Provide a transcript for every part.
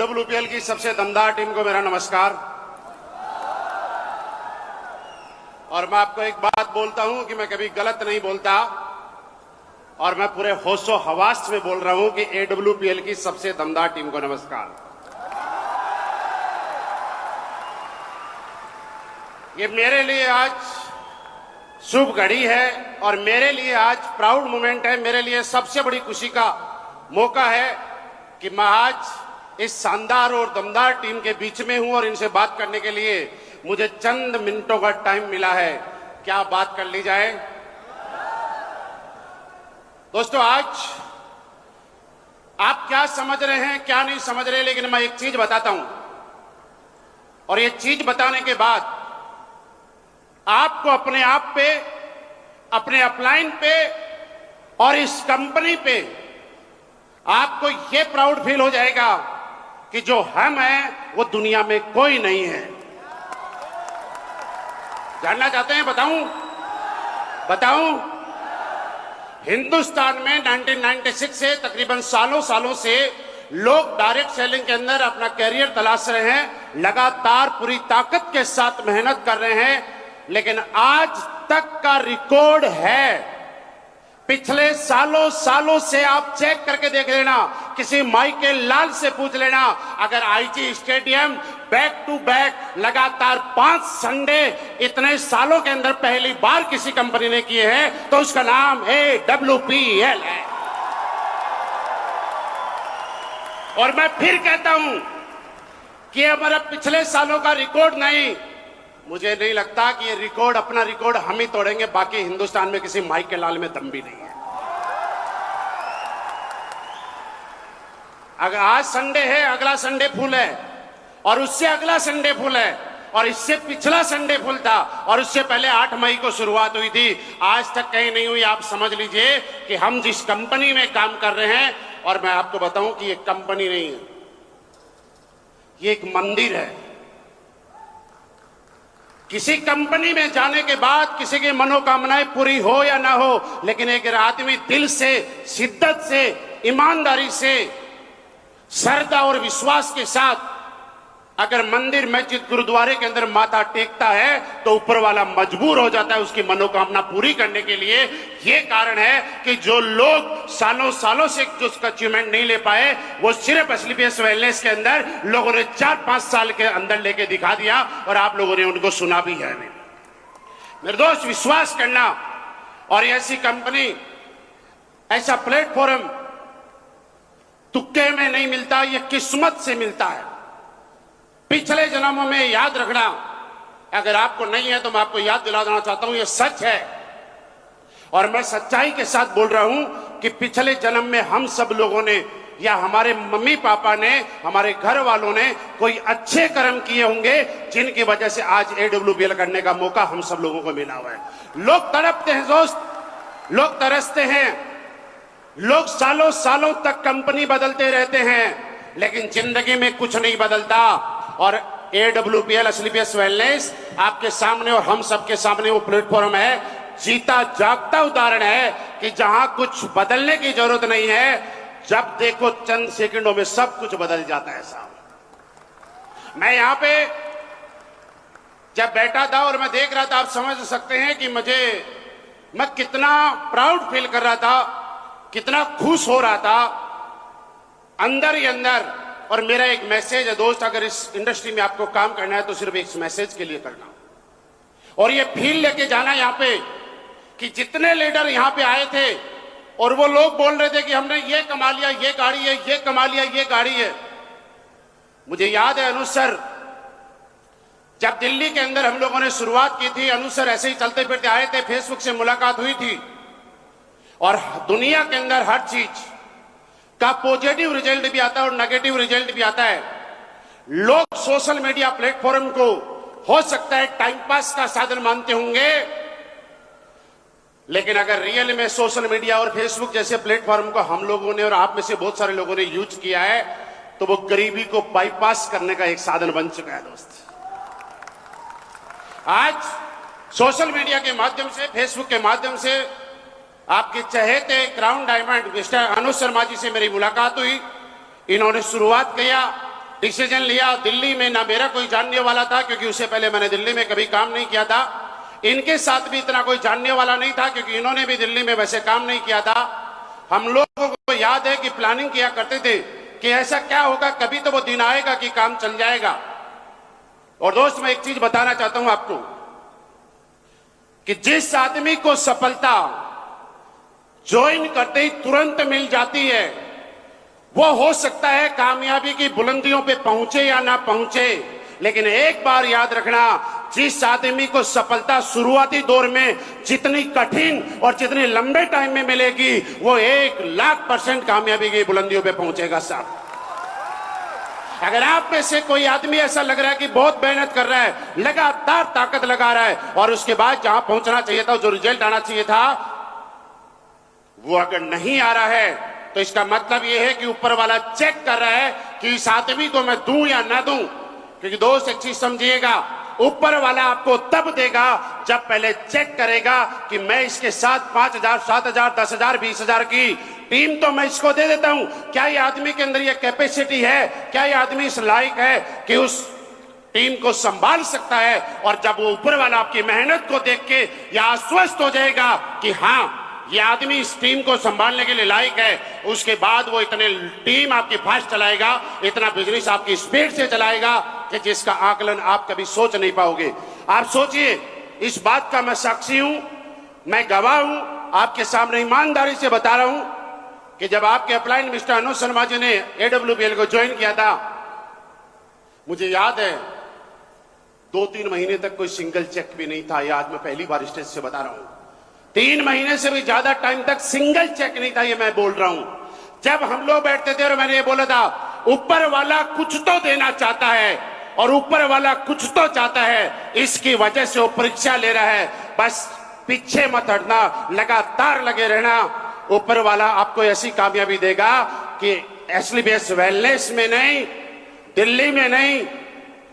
WPL की सबसे दमदार टीम को मेरा नमस्कार। और मैं आपको एक बात बोलता हूं कि मैं कभी गलत नहीं बोलता और मैं पूरे होशो हवास में बोल रहा हूं कि एडब्ल्यूपीएल की सबसे दमदार टीम को नमस्कार। ये मेरे लिए आज शुभ घड़ी है और मेरे लिए आज प्राउड मोमेंट है। मेरे लिए सबसे बड़ी खुशी का मौका है कि मैं आज इस शानदार और दमदार टीम के बीच में हूं और इनसे बात करने के लिए मुझे चंद मिनटों का टाइम मिला है। क्या बात कर ली जाए दोस्तों? आज आप क्या समझ रहे हैं क्या नहीं समझ रहे, लेकिन मैं एक चीज बताता हूं और ये चीज बताने के बाद आपको अपने आप पे, अपने अपलाइन पे और इस कंपनी पे आपको ये प्राउड फील हो जाएगा कि जो हम हैं वो दुनिया में कोई नहीं है। जानना चाहते हैं? बताऊं? हिंदुस्तान में 1996 से तकरीबन सालों से लोग डायरेक्ट सेलिंग के अंदर अपना कैरियर तलाश रहे हैं, लगातार पूरी ताकत के साथ मेहनत कर रहे हैं, लेकिन आज तक का रिकॉर्ड है। पिछले सालों से आप चेक करके देख लेना, किसी माइकल लाल से पूछ लेना, अगर IG stadium back to back लगातार 5 संडे इतने सालों के अंदर पहली बार किसी कंपनी ने किए हैं तो उसका नाम एडब्ल्यूपीएल है। और मैं फिर कहता हूं कि हमारा पिछले सालों का रिकॉर्ड नहीं, मुझे नहीं लगता कि ये रिकॉर्ड, अपना रिकॉर्ड हम ही तोड़ेंगे। बाकी हिंदुस्तान में किसी माइकल लाल में दम भी नहीं है। अगर आज संडे है, अगला संडे फुल है और उससे अगला संडे फुल है और इससे पिछला संडे फुल था और उससे पहले 8 मई को शुरुआत हुई थी, आज तक कहीं नहीं हुई। आप समझ लीजिए कि हम जिस कंपनी में काम कर रहे हैं, और मैं आपको बताऊं कि ये कंपनी नहीं है, ये एक मंदिर है। किसी कंपनी में जाने के बाद किसी की मनोकामनाएं पूरी हो या ना हो, लेकिन एक आदमी दिल से, शिद्दत से, ईमानदारी से, श्रद्धा और विश्वास के साथ अगर मंदिर, मस्जिद, गुरुद्वारे के अंदर माथा टेकता है तो ऊपर वाला मजबूर हो जाता है उसकी मनोकामना पूरी करने के लिए। यह कारण है कि जो लोग सालों से जो उसका अचीवमेंट नहीं ले पाए, वो सिर्फ एसलीपीएस वेलनेस के अंदर लोगों ने 4-5 साल के अंदर लेके दिखा दिया और आप लोगों ने उनको सुना भी है। मेरे दोस्त, विश्वास करना, और ऐसी कंपनी, ऐसा प्लेटफॉर्म तुक्के में नहीं मिलता, यह किस्मत से मिलता है। पिछले जन्मों में याद रखना, अगर आपको नहीं है तो मैं आपको याद दिला देना चाहता हूं, यह सच है और मैं सच्चाई के साथ बोल रहा हूं कि पिछले जन्म में हम सब लोगों ने, या हमारे मम्मी पापा ने, हमारे घर वालों ने कोई अच्छे कर्म किए होंगे जिनकी वजह से आज एडब्ल्यूपीएल करने का मौका हम सब लोगों को मिला हुआ है। लोग तड़पते हैं दोस्त, लोग तरसते हैं, लोग सालों तक कंपनी बदलते रहते हैं, लेकिन जिंदगी में कुछ नहीं बदलता। और एडब्ल्यूपीएल, एसलीपीएस वेलनेस आपके सामने और हम सबके सामने वो प्लेटफॉर्म है, जीता जागता उदाहरण है कि जहां कुछ बदलने की जरूरत नहीं है, जब देखो चंद सेकंडों में सब कुछ बदल जाता है साहब। मैं यहां पे जब बैठा था और मैं देख रहा था, आप समझ सकते हैं कि मैं कितना प्राउड फील कर रहा था, कितना खुश हो रहा था अंदर ही अंदर। और मेरा एक मैसेज है दोस्त, अगर इस इंडस्ट्री में आपको काम करना है तो सिर्फ एक मैसेज के लिए करना, और ये फील लेके जाना यहां पे कि जितने लीडर यहां पे आए थे और वो लोग बोल रहे थे कि हमने ये कमा लिया, ये गाड़ी है, ये कमा लिया, ये गाड़ी है। मुझे याद है अनुज सर, जब दिल्ली के अंदर हम लोगों ने शुरुआत की थी, अनुज सर ऐसे ही चलते फिरते आए थे, फेसबुक से मुलाकात हुई थी और दुनिया के अंदर हर चीज का पॉजिटिव रिजल्ट भी आता है और नेगेटिव रिजल्ट भी आता है। लोग सोशल मीडिया प्लेटफॉर्म को हो सकता है टाइम पास का साधन मानते होंगे, लेकिन अगर रियल में सोशल मीडिया और फेसबुक जैसे प्लेटफॉर्म को हम लोगों ने और आप में से बहुत सारे लोगों ने यूज किया है तो वो गरीबी को बाईपास करने का एक साधन बन चुका है दोस्त। आज सोशल मीडिया के माध्यम से, फेसबुक के माध्यम से आपके चहेते crown diamond mister Anuj Sharma ji से मेरी मुलाकात हुई। इन्होंने शुरुआत किया डिसीजन लिया। दिल्ली में ना मेरा कोई जानने वाला था, क्योंकि उससे पहले मैंने दिल्ली में कभी काम नहीं किया था। इनके साथ भी इतना कोई जानने वाला नहीं था, क्योंकि इन्होंने भी दिल्ली में वैसे काम नहीं किया था। हम लोगों को याद है कि प्लानिंग किया करते थे कि ऐसा क्या होगा, कभी तो वो दिन आएगा कि काम चल जाएगा। और दोस्त, मैं एक चीज बताना चाहता हूं आपको कि जिस आदमी को सफलता ज्वाइन करते ही तुरंत मिल जाती है, वो हो सकता है कामयाबी की बुलंदियों पे पहुंचे या ना पहुंचे, लेकिन एक बार याद रखना, जिस आदमी को सफलता शुरुआती दौर में जितनी कठिन और जितनी लंबे टाइम में मिलेगी, वो 1,00,000% कामयाबी की बुलंदियों पे पहुंचेगा साहब। अगर आप में से कोई आदमी ऐसा लग रहा है कि बहुत मेहनत कर रहा है, लगातार ताकत लगा रहा है, और उसके बाद जहां पहुंचना चाहिए था, जो रिजल्ट आना चाहिए था, वो अगर नहीं आ रहा है, तो इसका मतलब यह है कि ऊपर वाला चेक कर रहा है कि इस आदमी को मैं दूं या ना दूं। क्योंकि दोस्त, एक चीज समझिएगा, ऊपर वाला आपको तब देगा जब पहले चेक करेगा कि मैं इसके साथ 5,000, 7,000, 10,000, 20,000 की टीम तो मैं इसको दे देता हूं। क्या ये आदमी के अंदर ये कैपेसिटी है? क्या ये आदमी इस लायक है कि उस टीम को संभाल सकता है? और जब वो ऊपर वाला आपकी मेहनत को देख के यह आश्वस्त हो जाएगा कि हाँ, ये आदमी इस टीम को संभालने के लिए लायक है, उसके बाद वो इतने टीम आपकी फास्ट चलाएगा, इतना बिजनेस आपकी स्पीड से चलाएगा कि जिसका आकलन आप कभी सोच नहीं पाओगे। आप सोचिए, इस बात का मैं साक्षी हूं, मैं गवाह हूं, आपके सामने ईमानदारी से बता रहा हूं कि जब आपके अपलाइन मिस्टर अनुज शर्मा जी ने AWPL को ज्वाइन किया था, मुझे याद है 2-3 महीने तक कोई सिंगल चेक भी नहीं था। ये आज मैं पहली बार स्टेज से बता रहा हूं। 3 महीने से भी ज्यादा टाइम तक सिंगल चेक नहीं था, ये मैं बोल रहा हूं। जब हम लोग बैठते थे और मैंने ये बोला था, ऊपर वाला कुछ तो देना चाहता है, और ऊपर वाला कुछ तो चाहता है, इसकी वजह से वो परीक्षा ले रहा है। बस पीछे मत हटना, लगातार लगे रहना, ऊपर वाला आपको ऐसी कामयाबी देगा कि SLBS वेलनेस में नहीं, दिल्ली में नहीं,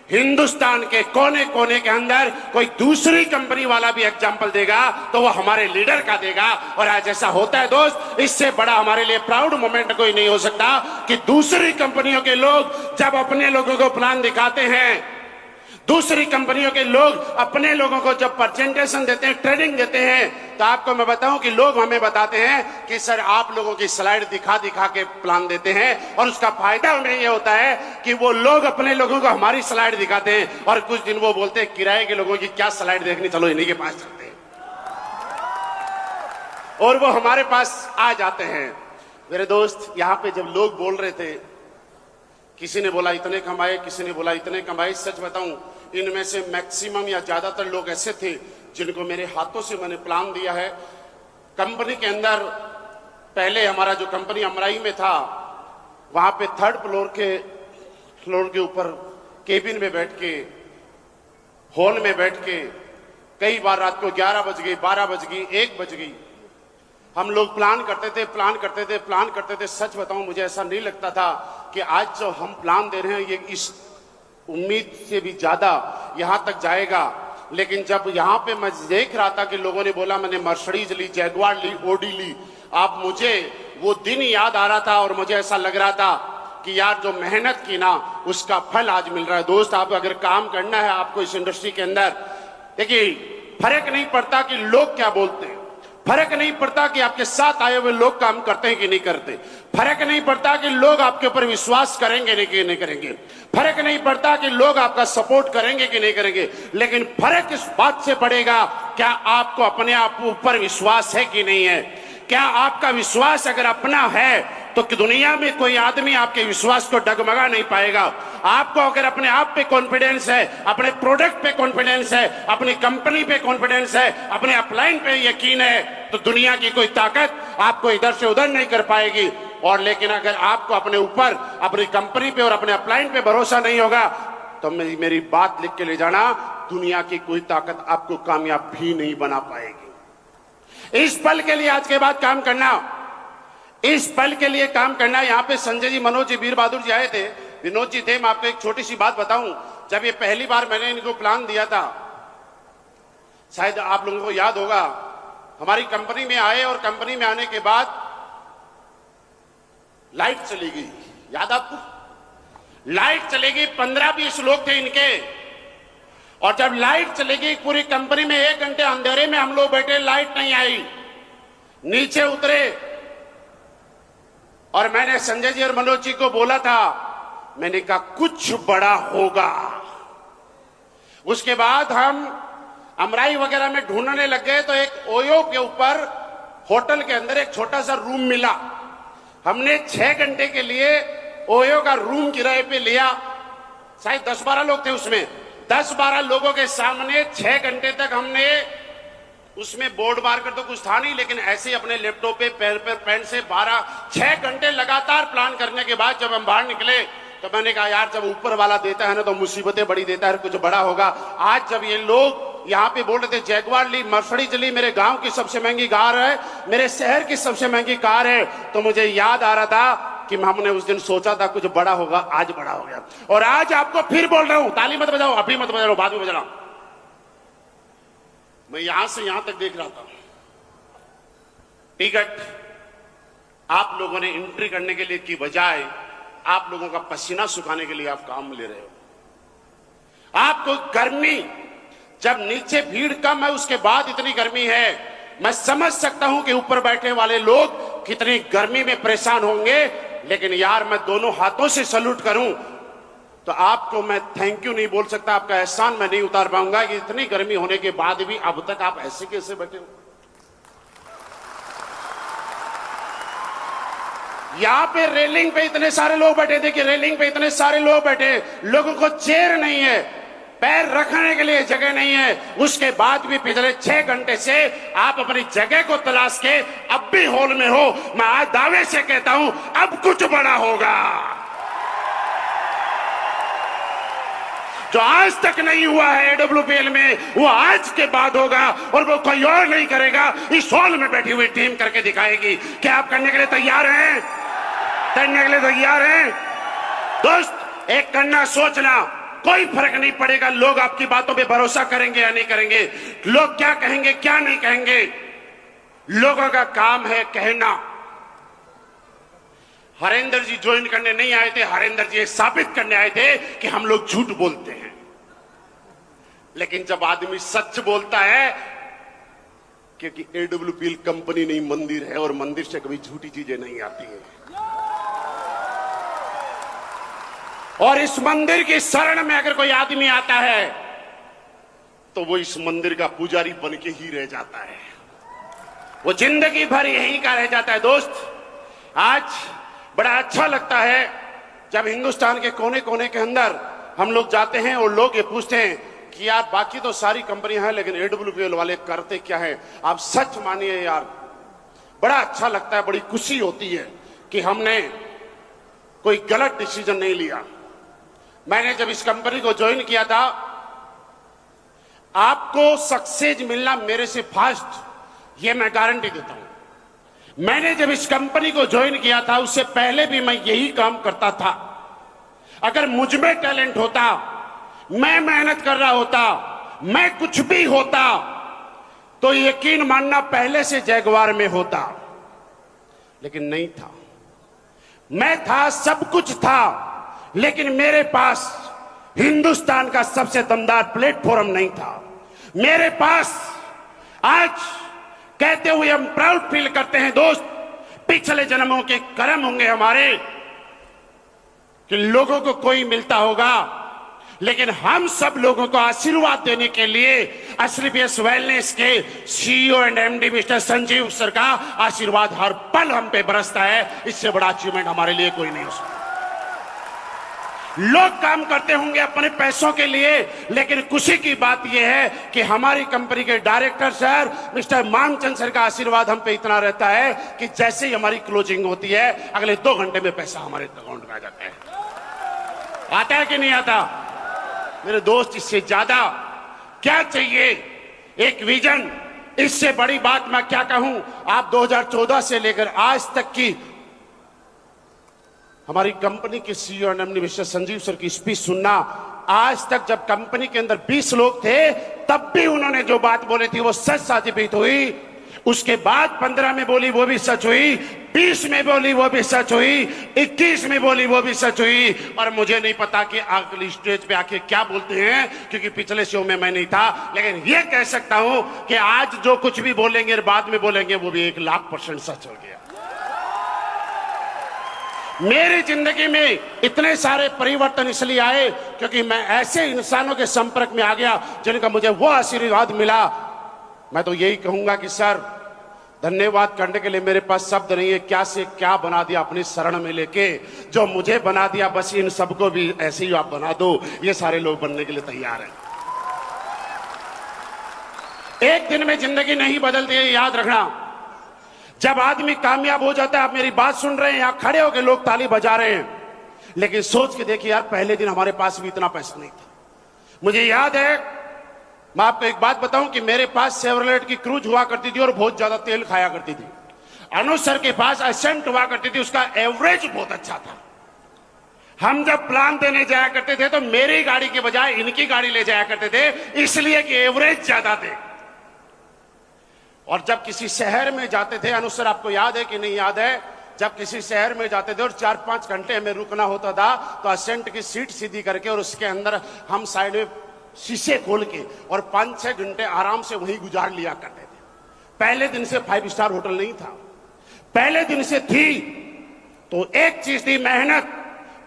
हिंदुस्तान के कोने कोने के अंदर कोई दूसरी कंपनी वाला भी एग्जाम्पल देगा तो वो हमारे लीडर का देगा। और आज ऐसा होता है दोस्त, इससे बड़ा हमारे लिए प्राउड मोमेंट कोई नहीं हो सकता कि दूसरी कंपनियों के लोग जब अपने लोगों को प्लान दिखाते हैं, दूसरी कंपनियों के लोग अपने लोगों को जब प्रेजेंटेशन देते हैं, ट्रेनिंग देते हैं, तो आपको मैं बताऊं कि लोग हमें बताते हैं कि सर आप लोगों की स्लाइड दिखा दिखा के प्लान देते हैं, और उसका फायदा उन्हें यह होता है कि वो लोग अपने लोगों को हमारी स्लाइड दिखाते हैं, और कुछ दिन वो बोलते हैं किराए के लोगों की क्या स्लाइड देखनी, चलो इन्हीं के पास चलते हैं, और वो हमारे पास आ जाते हैं। मेरे दोस्त, यहां पे जब लोग बोल रहे थे, किसी ने बोला इतने कमाए, किसी ने बोला इतने कमाए, सच बताऊं इनमें से मैक्सिमम या ज्यादातर लोग ऐसे थे जिनको मेरे हाथों से मैंने प्लान दिया है। कंपनी के अंदर पहले हमारा जो कंपनी अमराई में था, वहां पे 3rd फ्लोर के ऊपर केबिन में बैठ के, हॉल में बैठ के, कई बार रात को 11 बज गई, 12 बज गई, 1 बज गई, हम लोग प्लान करते थे। सच बताऊं, मुझे ऐसा नहीं लगता था कि आज जो हम प्लान दे रहे हैं ये इस उम्मीद से भी ज्यादा यहां तक जाएगा। लेकिन जब यहां पे मैं देख रहा था कि लोगों ने बोला मैंने मर्सिडीज ली, जैगुआर ली, ओडी ली, आप मुझे वो दिन याद आ रहा था, और मुझे ऐसा लग रहा था कि यार जो मेहनत की ना, उसका फल आज मिल रहा है। दोस्त, आप अगर काम करना है आपको इस इंडस्ट्री के अंदर, देखिए फर्क नहीं पड़ता कि लोग क्या बोलते हैं, फर्क नहीं पड़ता कि आपके साथ आए हुए लोग काम करते हैं कि नहीं करते, फर्क नहीं पड़ता कि लोग आपके ऊपर विश्वास करेंगे कि नहीं करेंगे, फर्क नहीं पड़ता कि लोग आपका सपोर्ट करेंगे कि नहीं करेंगे, लेकिन फर्क इस बात से पड़ेगा क्या आपको अपने आप ऊपर विश्वास है कि नहीं है। क्या आपका विश्वास अगर अपना है तो कि दुनिया में कोई आदमी आपके विश्वास को डगमगा नहीं पाएगा। आपको अगर अपने आप पे कॉन्फिडेंस है, अपने प्रोडक्ट पे कॉन्फिडेंस है, अपनी कंपनी पे कॉन्फिडेंस है, अपने अपलाइन पे यकीन है, तो दुनिया की कोई ताकत आपको इधर से उधर नहीं कर पाएगी। और लेकिन अगर आपको अपने ऊपर, अपनी कंपनी पे और अपने अपलाइन पे भरोसा नहीं होगा, तो मेरी बात लिख के ले जाना, दुनिया की कोई ताकत आपको कामयाब भी नहीं बना पाएगी। इस पल के लिए आज के बाद काम करना, इस पल के लिए काम करना। यहाँ पे संजय जी, मनोज जी, वीर बहादुर जी आए थे, विनोद जी थे। मैं आपको एक छोटी सी बात बताऊं, जब ये पहली बार मैंने इनको प्लान दिया था, शायद आप लोगों को याद होगा, हमारी कंपनी में आए और कंपनी में आने के बाद लाइट चली गई, याद आपको? लाइट चलेगी, 15-20 लोग थे इनके, और जब लाइट चलेगी पूरी कंपनी में 1 घंटे अंधेरे में हम लोग बैठे, लाइट नहीं आई, नीचे उतरे और मैंने संजय जी और मनोज जी को बोला था, मैंने कहा कुछ बड़ा होगा। उसके बाद हम अमराई वगैरह में ढूंढने लग गए तो एक ओयो के ऊपर होटल के अंदर एक छोटा सा रूम मिला। हमने 6 घंटे के लिए ओयो का रूम किराए पे लिया, शायद 10-12 लोग थे उसमें। 10-12 लोगों के सामने 6 घंटे तक हमने उसमें बोर्ड मार कर तो कुछ था नहीं, लेकिन ऐसे ही अपने लैपटॉप पे पेन से 6 घंटे लगातार प्लान करने के बाद जब हम बाहर निकले तो मैंने कहा यार जब ऊपर वाला देता है ना तो मुसीबतें बड़ी देता है, कुछ बड़ा होगा। आज जब ये लोग यहाँ पे बोल रहे थे जैगवार ली, मर्सिडीज ली, मेरे गांव की सबसे महंगी कार है, मेरे शहर की सबसे महंगी कार है, तो मुझे याद आ रहा था कि हमने उस दिन सोचा था कुछ बड़ा होगा, आज बड़ा हो गया। और आज आपको फिर बोल रहा हूं, ताली मत बजाओ, अभी मत बजाओ, बाद में बजाना। मैं यहां से यहां तक देख रहा था, टिकट आप लोगों ने एंट्री करने के लिए की बजाय आप लोगों का पसीना सुखाने के लिए आप काम ले रहे हो। आपको गर्मी, जब नीचे भीड़ कम है उसके बाद इतनी गर्मी है, मैं समझ सकता हूं कि ऊपर बैठे वाले लोग कितनी गर्मी में परेशान होंगे, लेकिन यार मैं दोनों हाथों से सल्यूट करूं तो आपको मैं थैंक यू नहीं बोल सकता, आपका एहसान मैं नहीं उतार पाऊंगा कि इतनी गर्मी होने के बाद भी अब तक आप ऐसे कैसे बैठे हो। यहां पे रेलिंग पे इतने सारे लोग बैठे थे कि रेलिंग पे इतने सारे लोग बैठे, लोगों को चेयर नहीं है, पैर रखने के लिए जगह नहीं है, उसके बाद भी पिछले 6 घंटे से आप अपनी जगह को तलाश के अब भी हॉल में हो। मैं आज दावे से कहता हूं अब कुछ बड़ा होगा, जो आज तक नहीं हुआ है AWPL में वो आज के बाद होगा, और वो कोई और नहीं करेगा, इस हॉल में बैठी हुई टीम करके दिखाएगी। क्या आप करने के लिए तैयार हैं? करने के लिए तैयार हैं? दोस्त एक करना सोचना, कोई फर्क नहीं पड़ेगा लोग आपकी बातों पे भरोसा करेंगे या नहीं करेंगे, लोग क्या कहेंगे क्या नहीं कहेंगे, लोगों का काम है कहना। हरेंद्र जी ज्वाइन करने नहीं आए थे, हरेंद्र जी साबित करने आए थे कि हम लोग झूठ बोलते हैं। लेकिन जब आदमी सच बोलता है, क्योंकि AWPL कंपनी नहीं मंदिर है, और मंदिर से कभी झूठी चीजें नहीं आती है, और इस मंदिर की शरण में अगर कोई आदमी आता है तो वो इस मंदिर का पुजारी बन के ही रह जाता है, वो जिंदगी भर यहीं का रह जाता है। दोस्त आज बड़ा अच्छा लगता है जब हिंदुस्तान के कोने कोने के अंदर हम लोग जाते हैं और लोग ये पूछते हैं कि यार बाकी तो सारी कंपनियां हैं लेकिन AWPL वाले करते क्या है। आप सच मानिए यार, बड़ा अच्छा लगता है, बड़ी खुशी होती है कि हमने कोई गलत डिसीजन नहीं लिया। मैंने जब इस कंपनी को ज्वाइन किया था, आपको सक्सेस मिलना मेरे से फास्ट, ये मैं गारंटी देता हूं। मैंने जब इस कंपनी को ज्वाइन किया था उससे पहले भी मैं यही काम करता था। अगर मुझ में टैलेंट होता, मैं मेहनत कर रहा होता, मैं कुछ भी होता, तो यकीन मानना पहले से जैगवार में होता, लेकिन नहीं था। मैं था, सब कुछ था, लेकिन मेरे पास हिंदुस्तान का सबसे दमदार प्लेटफॉर्म नहीं था। मेरे पास आज कहते हुए हम प्राउड फील करते हैं दोस्त, पिछले जन्मों के कर्म होंगे हमारे कि लोगों को कोई मिलता होगा, लेकिन हम सब लोगों को आशीर्वाद देने के लिए एसलीपीएस वेलनेस के CEO and MD mister Sanjeev sir का आशीर्वाद हर पल हम पे बरसता है। इससे बड़ा अचीवमेंट हमारे लिए कोई नहीं हो सकता। लोग काम करते होंगे अपने पैसों के लिए, लेकिन खुशी की बात यह है कि हमारी कंपनी के director sir mister Manchand sir का आशीर्वाद हम पे इतना रहता है कि जैसे ही हमारी क्लोजिंग होती है अगले 2 घंटे में पैसा हमारे अकाउंट में आ जाता है। आता है कि नहीं आता? मेरे दोस्त, इससे ज्यादा क्या चाहिए? एक विजन, इससे बड़ी बात मैं क्या कहूं। आप 2014 से लेकर आज तक की हमारी कंपनी के CEO and MD mister Sanjeev sir की स्पीच सुनना, आज तक जब कंपनी के अंदर 20 लोग थे तब भी उन्होंने जो बात बोली थी वो सच साबित हुई। उसके बाद 15 में बोली वो भी सच हुई, 20 में बोली वो भी सच हुई, 21 में बोली वो भी सच हुई। और मुझे नहीं पता कि अगली स्टेज पे आके क्या बोलते हैं, क्योंकि पिछले शो में मैं नहीं था। लेकिन ये कह सकता हूं कि आज जो कुछ भी बोलेंगे और बाद में बोलेंगे वो भी 1,00,000% सच हो गया। मेरी जिंदगी में इतने सारे परिवर्तन इसलिए आए क्योंकि मैं ऐसे इंसानों के संपर्क में आ गया जिनका मुझे वो आशीर्वाद मिला। मैं तो यही कहूंगा कि सर, धन्यवाद करने के लिए मेरे पास शब्द नहीं है। क्या से क्या बना दिया अपनी शरण में लेके, जो मुझे बना दिया, बस इन सबको भी ऐसे ही आप बना दो। ये सारे लोग बनने के लिए तैयार हैं। एक दिन में जिंदगी नहीं बदलती है, याद रखना। जब आदमी कामयाब हो जाता है, आप मेरी बात सुन रहे हैं, यहां खड़े होकर लोग ताली बजा रहे हैं, लेकिन सोच के देखिए यार, पहले दिन हमारे पास भी इतना पैसा नहीं था। मुझे याद है, मैं आपको एक बात बताऊं कि मेरे पास शेवरलेट की क्रूज हुआ करती थी और बहुत ज्यादा तेल खाया करती थी। अनुज सर के पास एसेंट हुआ करती थी, उसका एवरेज बहुत अच्छा था। हम जब प्लान देने जाया करते थे तो मेरी गाड़ी के बजाय इनकी गाड़ी ले जाया करते थे, इसलिए कि एवरेज ज्यादा थे। और जब किसी शहर में जाते थे, अनुज सर आपको याद है कि नहीं याद है, जब किसी शहर में जाते थे और 4-5 घंटे हमें रुकना होता था, तो एसेंट की सीट सीधी करके और उसके अंदर हम साइड में शीशे खोल के और 5-6 घंटे आराम से वहीं गुजार लिया करते थे। पहले दिन से 5 स्टार होटल नहीं था, पहले दिन से थी तो एक चीज थी मेहनत,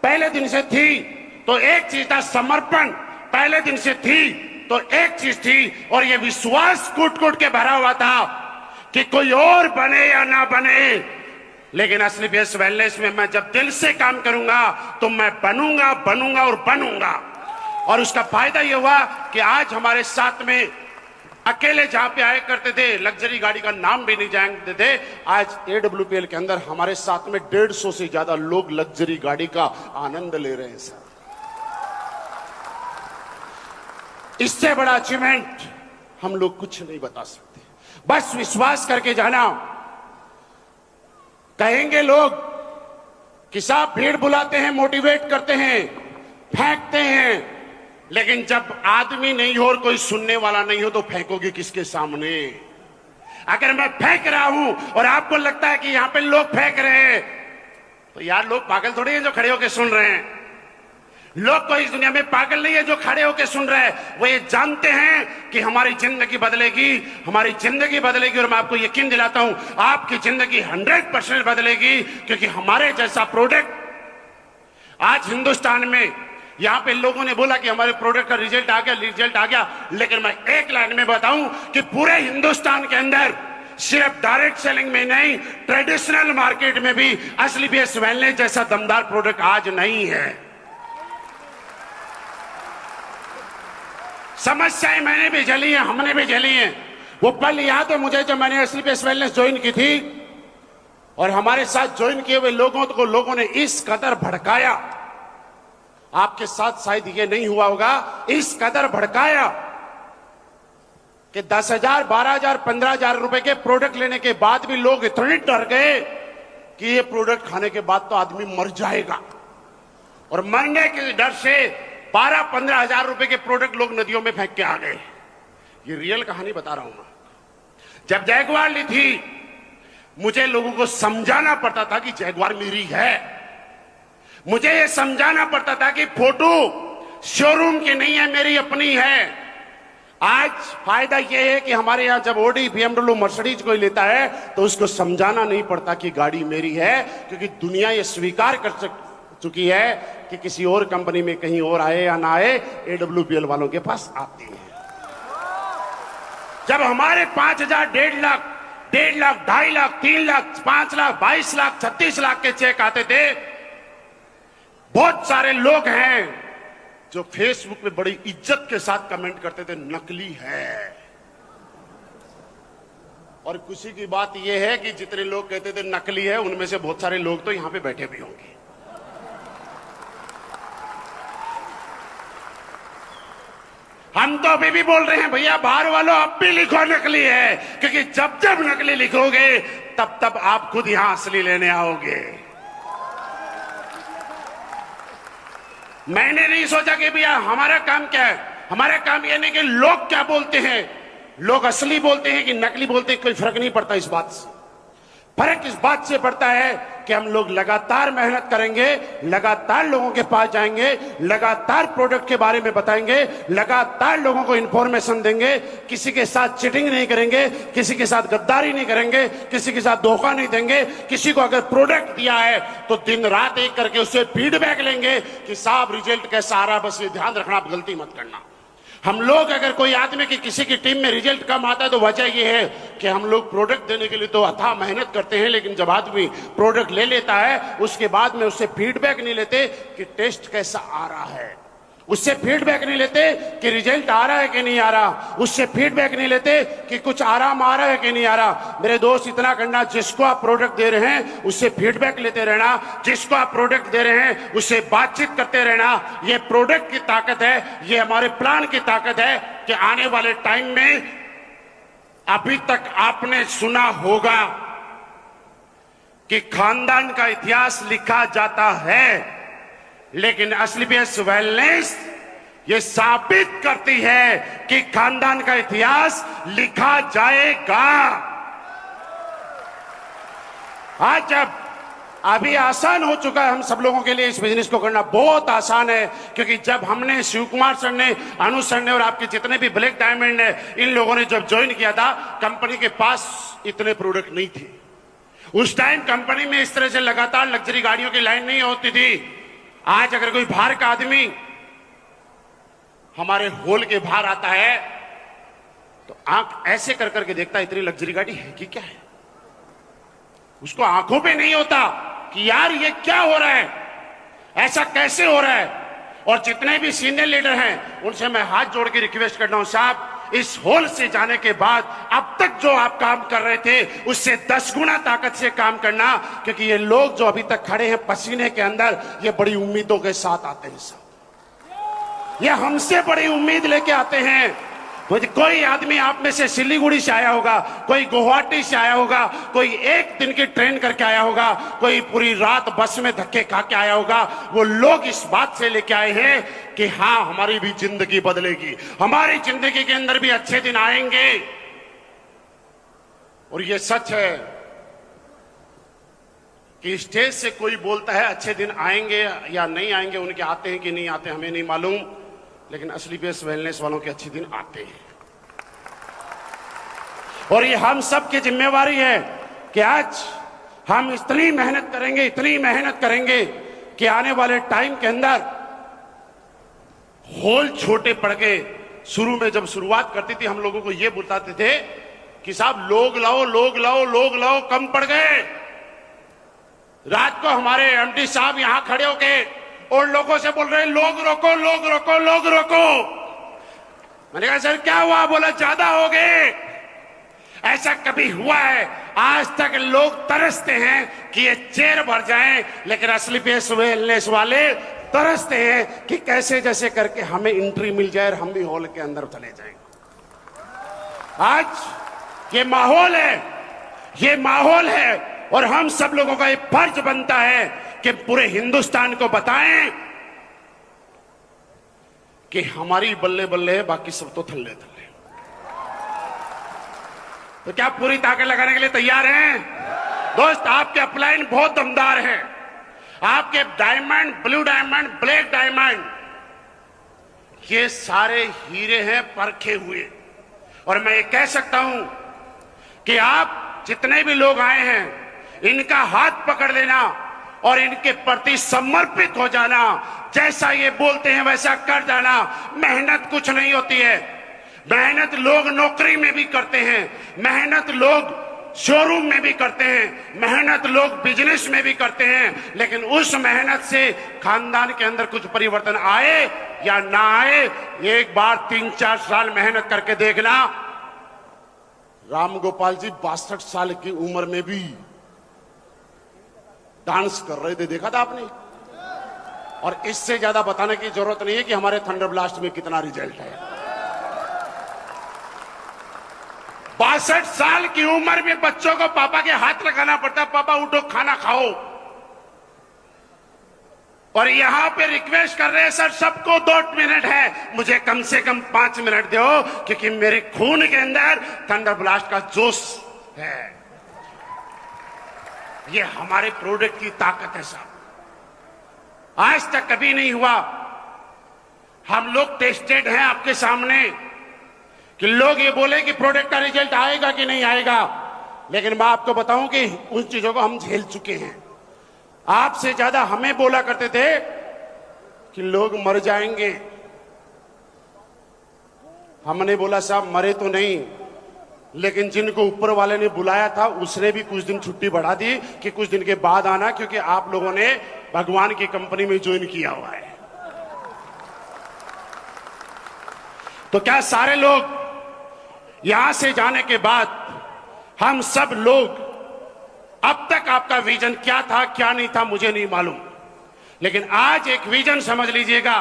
पहले दिन से थी तो एक चीज था समर्पण, पहले दिन से थी तो एक चीज थी, और ये विश्वास कूट कूट के भरा हुआ था कि कोई और बने या ना बने, लेकिन असली बेस वेलनेस में मैं जब दिल से काम करूंगा तो मैं बनूंगा, बनूंगा और बनूंगा। और उसका फायदा ये हुआ कि आज हमारे साथ में अकेले जहां पे आया करते थे, लग्जरी गाड़ी का नाम भी नहीं जानते थे, आज AWPL के अंदर हमारे साथ में 150 से ज्यादा लोग लग्जरी गाड़ी का आनंद ले रहे हैं सर। इससे बड़ा अचीवमेंट हम लोग कुछ नहीं बता सकते। बस विश्वास करके जाना। कहेंगे लोग कि साहब भीड़ बुलाते हैं, मोटिवेट करते हैं, फेंकते हैं, लेकिन जब आदमी नहीं हो और कोई सुनने वाला नहीं हो तो फेंकोगे किसके सामने? अगर मैं फेंक रहा हूं और आपको लगता है कि यहां पे लोग फेंक रहे हैं, तो यार लोग पागल थोड़ी हैं जो खड़े होकर सुन रहे हैं। लोग कोई इस दुनिया में पागल नहीं है जो खड़े होकर सुन रहे हैं। वो ये जानते हैं कि हमारी जिंदगी बदलेगी, हमारी जिंदगी बदलेगी। और मैं आपको यकीन दिलाता हूं आपकी जिंदगी 100% बदलेगी, क्योंकि हमारे जैसा प्रोडक्ट आज हिंदुस्तान में, यहां पे लोगों ने बोला कि हमारे प्रोडक्ट का रिजल्ट आ गया, लेकिन मैं एक लाइन में बताऊं कि पूरे हिंदुस्तान के अंदर सिर्फ डायरेक्ट सेलिंग में नहीं, ट्रेडिशनल मार्केट में भी असली बेस वेलनेस जैसा दमदार प्रोडक्ट आज नहीं है। समस्याएं मैंने भी झेली हैं, हमने भी झेली हैं। वो पल याद है मुझे जब मैंने असली बेस वेलनेस ज्वाइन की थी, और हमारे साथ ज्वाइन किए हुए लोगों ने इस कदर भड़काया, आपके साथ शायद ये नहीं हुआ होगा, इस कदर भड़काया कि 10,000, 12,000, 15,000 रुपए के प्रोडक्ट लेने के बाद भी लोग इतने डर गए कि ये प्रोडक्ट खाने के बाद तो आदमी मर जाएगा। और मरने के डर से 12-15 हजार रुपए के प्रोडक्ट लोग नदियों में फेंक के आ गए। ये रियल कहानी बता रहा हूं मैं। जब जैगवार ली थी, मुझे लोगों को समझाना पड़ता था कि जैगवार मेरी है। मुझे ये समझाना पड़ता था कि फोटो शोरूम की नहीं है, मेरी अपनी है। आज फायदा यह है कि हमारे यहां जब ऑडी, BMW, मर्सिडीज कोई लेता है तो उसको समझाना नहीं पड़ता कि गाड़ी मेरी है, क्योंकि दुनिया ये स्वीकार कर चुकी है कि किसी और कंपनी में कहीं और आए या ना आए, AWPL वालों के पास आती है। जब हमारे 5,000, 1.5 लाख, 2.5 लाख, 3 लाख, 5 लाख, 22 लाख, 36 लाख के चेक आते थे, बहुत सारे लोग हैं जो फेसबुक पे बड़ी इज्जत के साथ कमेंट करते थे, नकली है। और खुशी की बात यह है कि जितने लोग कहते थे नकली है, उनमें से बहुत सारे लोग तो यहां पे बैठे भी होंगे। हम तो अभी भी बोल रहे हैं, भैया बाहर वालों अब भी लिखो नकली है, क्योंकि जब जब नकली लिखोगे तब तब आप खुद यहां असली लेने आओगे। मैंने नहीं सोचा कि भैया हमारा काम क्या है। हमारा काम यह नहीं कि लोग क्या बोलते हैं, लोग असली बोलते हैं कि नकली बोलते हैं, कोई फर्क नहीं पड़ता इस बात से। फर्क इस बात से पड़ता है कि हम लोग लगातार मेहनत करेंगे, लगातार लोगों के पास जाएंगे, लगातार प्रोडक्ट के बारे में बताएंगे, लगातार लोगों को इंफॉर्मेशन देंगे, किसी के साथ चीटिंग नहीं करेंगे, किसी के साथ गद्दारी नहीं करेंगे, किसी के साथ धोखा नहीं देंगे। किसी को अगर प्रोडक्ट दिया है तो दिन रात एक करके उससे फीडबैक लेंगे कि साहब रिजल्ट कैसा आ रहा है, बस ये ध्यान रखना, आप गलती मत करना। हम लोग अगर कोई आदमी की किसी की टीम में रिजल्ट कम आता है तो वजह यह है कि हम लोग प्रोडक्ट देने के लिए तो अथाह मेहनत करते हैं, लेकिन जब आदमी प्रोडक्ट ले लेता है उसके बाद में उससे फीडबैक नहीं लेते कि टेस्ट कैसा आ रहा है, उससे फीडबैक नहीं लेते कि रिजल्ट आ रहा है कि नहीं आ रहा, उससे फीडबैक नहीं लेते कि कुछ आराम आ रहा है कि नहीं आ रहा। मेरे दोस्त, इतना करना, जिसको आप प्रोडक्ट दे रहे हैं उससे फीडबैक लेते रहना, जिसको आप प्रोडक्ट दे रहे हैं उससे बातचीत करते रहना। ये प्रोडक्ट की ताकत है, ये हमारे प्लान की ताकत है कि आने वाले टाइम में अभी तक आपने सुना होगा कि खानदान का इतिहास लिखा जाता है, लेकिन असलीपीएस वेलनेस ये साबित करती है कि खानदान का इतिहास लिखा जाएगा। आज जब अभी आसान हो चुका है हम सब लोगों के लिए, इस बिजनेस को करना बहुत आसान है, क्योंकि जब हमने शिव कुमार सर ने, अनु सर ने और आपके जितने भी ब्लैक डायमंड है, इन लोगों ने जब ज्वाइन किया था, कंपनी के पास इतने प्रोडक्ट नहीं थे। उस टाइम कंपनी में इस तरह से लगातार लग्जरी गाड़ियों की लाइन नहीं होती थी। आज अगर कोई बाहर का आदमी हमारे हॉल के बाहर आता है तो आंख ऐसे कर करके देखता है, इतनी लग्जरी गाड़ी है कि क्या है। उसको आंखों पे नहीं होता कि यार ये क्या हो रहा है, ऐसा कैसे हो रहा है। और जितने भी सीनियर लीडर हैं उनसे मैं हाथ जोड़ के रिक्वेस्ट करता हूं, साहब इस हॉल से जाने के बाद अब तक जो आप काम कर रहे थे उससे 10 गुना ताकत से काम करना, क्योंकि ये लोग जो अभी तक खड़े हैं पसीने के अंदर, ये बड़ी उम्मीदों के साथ आते हैं साहब, ये हमसे बड़ी उम्मीद लेके आते हैं। कोई आदमी आप में से सिलीगुड़ी से आया होगा, कोई गुवाहाटी से आया होगा, कोई एक दिन की ट्रेन करके आया होगा, कोई पूरी रात बस में धक्के खा के आया होगा। वो लोग इस बात से लेके आए हैं कि हाँ हमारी भी जिंदगी बदलेगी, हमारी जिंदगी के अंदर भी अच्छे दिन आएंगे। और ये सच है कि स्टेज से कोई बोलता है अच्छे दिन आएंगे या नहीं आएंगे, उनके आते हैं कि नहीं आते हमें नहीं मालूम, लेकिन असलीपीएस वेलनेस वालों के अच्छे दिन आते हैं। और ये हम सब की जिम्मेवारी है कि आज हम इतनी मेहनत करेंगे, इतनी मेहनत करेंगे कि आने वाले टाइम के अंदर हॉल छोटे पड़ गए। शुरू में जब शुरुआत करती थी हम लोगों को ये बताते थे कि साहब लोग लाओ लोग लाओ लोग लाओ, कम पड़ गए। रात को हमारे एमडी साहब यहां खड़े होके और लोगों से बोल रहे हैं लोग रोको लोग रोको लोग रोको। मैंने कहा सर क्या हुआ? बोला ज्यादा हो गए। ऐसा कभी हुआ है? आज तक लोग तरसते हैं कि ये चेयर भर जाएं, लेकिन असलीपीएस वेलनेस वाले तरसते हैं कि कैसे जैसे करके हमें एंट्री मिल जाए और हम भी हॉल के अंदर चले जाएं। आज ये माहौल है, ये माहौल है, और हम सब लोगों का एक फर्ज बनता है कि पूरे हिंदुस्तान को बताएं कि हमारी बल्ले बल्ले है, बाकी सब तो थल्ले थल्ले। तो क्या पूरी ताकत लगाने के लिए तैयार हैं? दोस्त आपके अपलाइन बहुत दमदार है, आपके diamond, blue diamond, black diamond, ये सारे हीरे हैं परखे हुए। और मैं ये कह सकता हूं कि आप जितने भी लोग आए हैं इनका हाथ पकड़ लेना और इनके प्रति समर्पित हो जाना। जैसा ये बोलते हैं वैसा कर जाना। मेहनत कुछ नहीं होती है, मेहनत लोग नौकरी में भी करते हैं, मेहनत लोग शोरूम में भी करते हैं, मेहनत लोग बिजनेस में भी करते हैं, लेकिन उस मेहनत से खानदान के अंदर कुछ परिवर्तन आए या ना आए, एक बार 3-4 साल मेहनत करके देखना। राम गोपाल जी 62 साल की उम्र में भी डांस कर रहे थे, देखा था आपने? और इससे ज्यादा बताने की जरूरत नहीं है कि हमारे थंडर ब्लास्ट में कितना रिजल्ट है। 62 साल की उम्र में बच्चों को पापा के हाथ लगाना पड़ता है, पापा उठो खाना खाओ। और यहां पे रिक्वेस्ट कर रहे हैं सर सबको 2 मिनट है, मुझे कम से कम 5 मिनट दो, क्योंकि मेरे खून के अंदर थंडर ब्लास्ट का जोश है। ये हमारे प्रोडक्ट की ताकत है साहब। आज तक कभी नहीं हुआ। हम लोग टेस्टेड हैं आपके सामने कि लोग ये बोले कि प्रोडक्ट का रिजल्ट आएगा कि नहीं आएगा, लेकिन मैं आपको बताऊं कि उन चीजों को हम झेल चुके हैं। आपसे ज्यादा हमें बोला करते थे कि लोग मर जाएंगे। हमने बोला साहब मरे तो नहीं, लेकिन जिनको ऊपर वाले ने बुलाया था उसने भी कुछ दिन छुट्टी बढ़ा दी कि कुछ दिन के बाद आना, क्योंकि आप लोगों ने भगवान की कंपनी में ज्वाइन किया हुआ है। तो क्या सारे लोग यहां से जाने के बाद हम सब लोग, अब तक आपका विजन क्या था क्या नहीं था मुझे नहीं मालूम, लेकिन आज एक विजन समझ लीजिएगा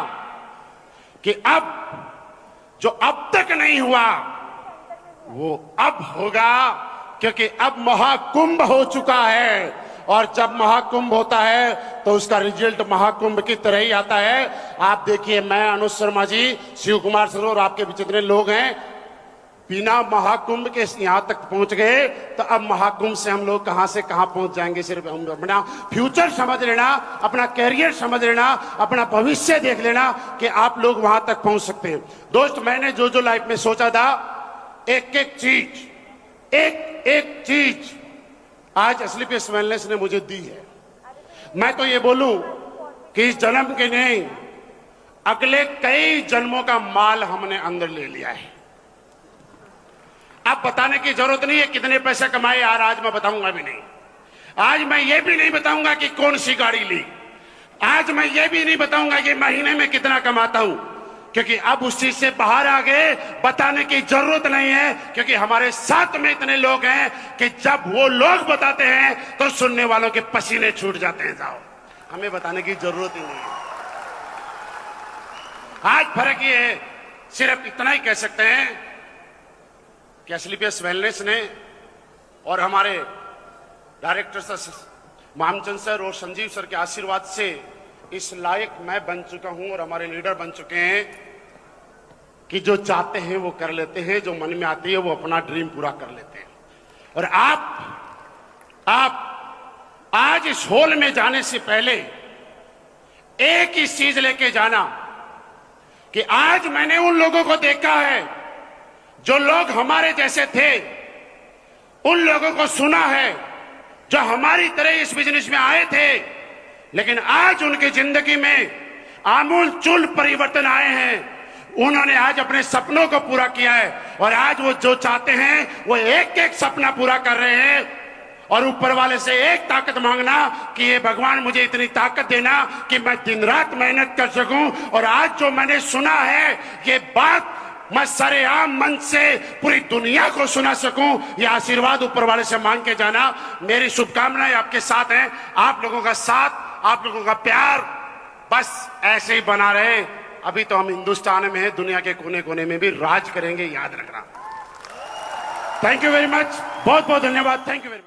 कि अब जो अब तक नहीं हुआ वो अब होगा, क्योंकि अब महाकुंभ हो चुका है। और जब महाकुंभ होता है तो उसका रिजल्ट महाकुंभ की तरह ही आता है। आप देखिए, मैं अनुज शर्मा जी, शिव कुमार सर और आपके जितने लोग हैं, बिना महाकुंभ के यहां तक पहुंच गए, तो अब महाकुंभ से हम लोग कहां से कहां पहुंच जाएंगे। सिर्फ अपना फ्यूचर समझ लेना, अपना कैरियर समझ लेना, अपना भविष्य देख लेना कि आप लोग वहां तक पहुंच सकते हैं। दोस्त, मैंने जो जो लाइफ में सोचा था, एक एक चीज आज एसलीपीएस वेलनेस ने मुझे दी है। मैं तो ये बोलूं कि इस जन्म के नहीं, अगले कई जन्मों का माल हमने अंदर ले लिया है। अब बताने की जरूरत नहीं है कितने पैसे कमाए यार, आज मैं बताऊंगा भी नहीं। आज मैं ये भी नहीं बताऊंगा कि कौन सी गाड़ी ली। आज मैं ये भी नहीं बताऊंगा कि महीने में कितना कमाता हूं, क्योंकि अब उस चीज से बाहर आ गए, बताने की जरूरत नहीं है। क्योंकि हमारे साथ में इतने लोग हैं कि जब वो लोग बताते हैं तो सुनने वालों के पसीने छूट जाते हैं। जाओ, हमें बताने की जरूरत ही नहीं है। आज फर्क ये है, सिर्फ इतना ही कह सकते हैं कि एसलीपीएस वेलनेस ने और हमारे डायरेक्टर सर मामचंद सर और संजीव सर के आशीर्वाद से इस लायक मैं बन चुका हूं और हमारे लीडर बन चुके हैं कि जो चाहते हैं वो कर लेते हैं, जो मन में आती है वो अपना ड्रीम पूरा कर लेते हैं। और आप आज इस हॉल में जाने से पहले एक ही चीज लेके जाना कि आज मैंने उन लोगों को देखा है जो लोग हमारे जैसे थे, उन लोगों को सुना है जो हमारी तरह इस बिजनेस में आए थे, लेकिन आज उनकी जिंदगी में आमूल चूल परिवर्तन आए हैं। उन्होंने आज अपने सपनों को पूरा किया है और आज वो जो चाहते हैं वो एक एक सपना पूरा कर रहे हैं। और ऊपर वाले से एक ताकत मांगना कि ये भगवान मुझे इतनी ताकत देना कि मैं दिन रात मेहनत कर सकूं। और आज जो मैंने सुना है ये बात मैं सरेआम मन से पूरी दुनिया को सुना सकूं, ये आशीर्वाद ऊपर वाले से मांग के जाना। मेरी शुभकामनाएं आपके साथ हैं। आप लोगों का साथ, आप लोगों का प्यार बस ऐसे ही बना रहे। अभी तो हम हिंदुस्तान में हैं, दुनिया के कोने कोने में भी राज करेंगे, याद रखना। थैंक यू वेरी मच, बहुत बहुत धन्यवाद। Thank you very much.